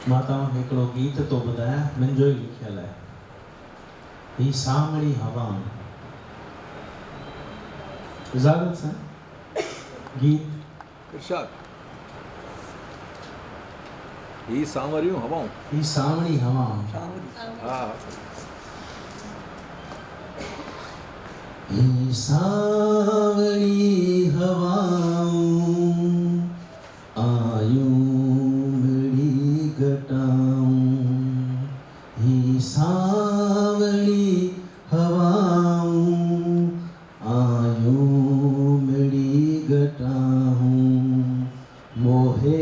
माताओं हिकिड़ो गीत तो ॿुधायां मुंहिंजो ई लिखियल आहे। ही सामड़ी हवा इजाज़त सां गीत इरशाद। ही सांवरियूं हवाऊं, ही सामड़ी हवाऊं, हा ही सावड़ी हवाऊं आयूं मिड़ी घटाऊं। ही सावड़ी हवाऊं आयूं मिड़ी घटाऊं। मोहे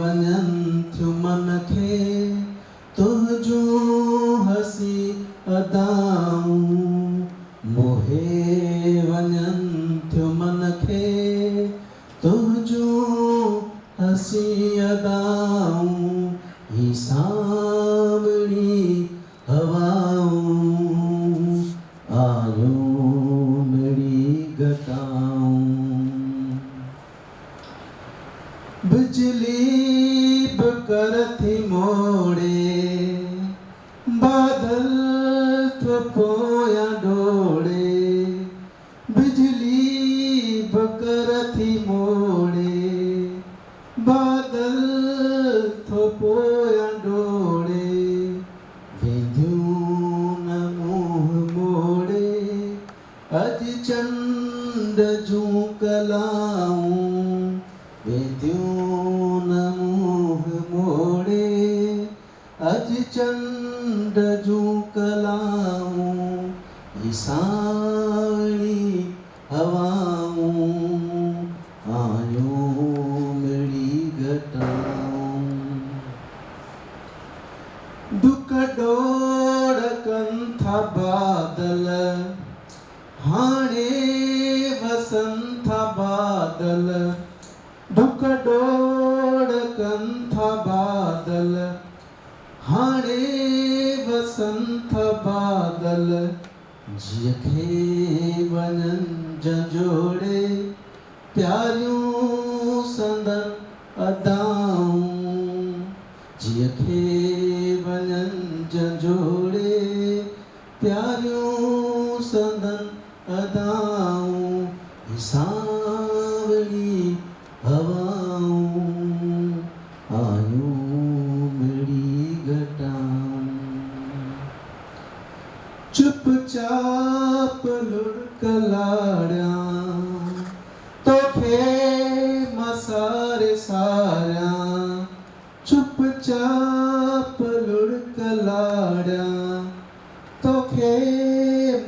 वञनि थियूं मन खे तुंहिंजूं हसी अदाऊं। मोहे वञनि थियूं मन खे तुंहिंजूं हसी अदाऊं। ही सावड़ी हवाऊं आयूं मिड़ी घटाऊं। बिजली बकर थी मोड़े बादल तो पोया डोड़े। बिजली बकर थी मोड़े बादल तो पोया डोड़े। वेंदियूं न मुंह मोड़े अज चंड जूं कलाऊं। वेंदियूं न मुंह मोड़े अज चंड जूं कलाऊं। ही सावड़ी हवाऊं आयूं मिड़ी घटाऊं। डुक डोड़ कनि था बादल हाणे वसनि था बादल। डुक डोड़ कनि था बादल हाणे वसनि था बादल। जीअ खे वञनि जंजोड़े प्यारियूं संदन अदाऊं। जीअ खे वञनि जंजोड़े प्यारियूं संदन अदाऊं। ही सावड़ी हवाऊं आयूं मिड़ी घटाऊं। चुपचाप लुढ़क लाड़ियां तोखे मसारे सारियां। चुपचाप लुढ़क लाड़ियां तोखे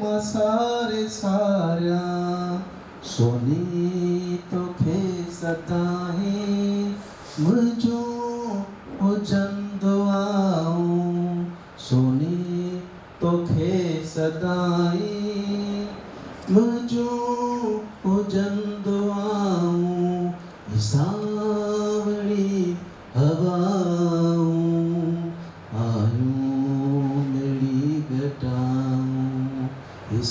मसारे सारियां। सोनी तोखे सदाईं मुंहिंजूं हुजनि दुआऊं। सोनी तोखे सदाईं मुंहिंजूं हुजनि दुआऊं। ही सावड़ी हवाऊं आयूं मिड़ी घटाऊं। ही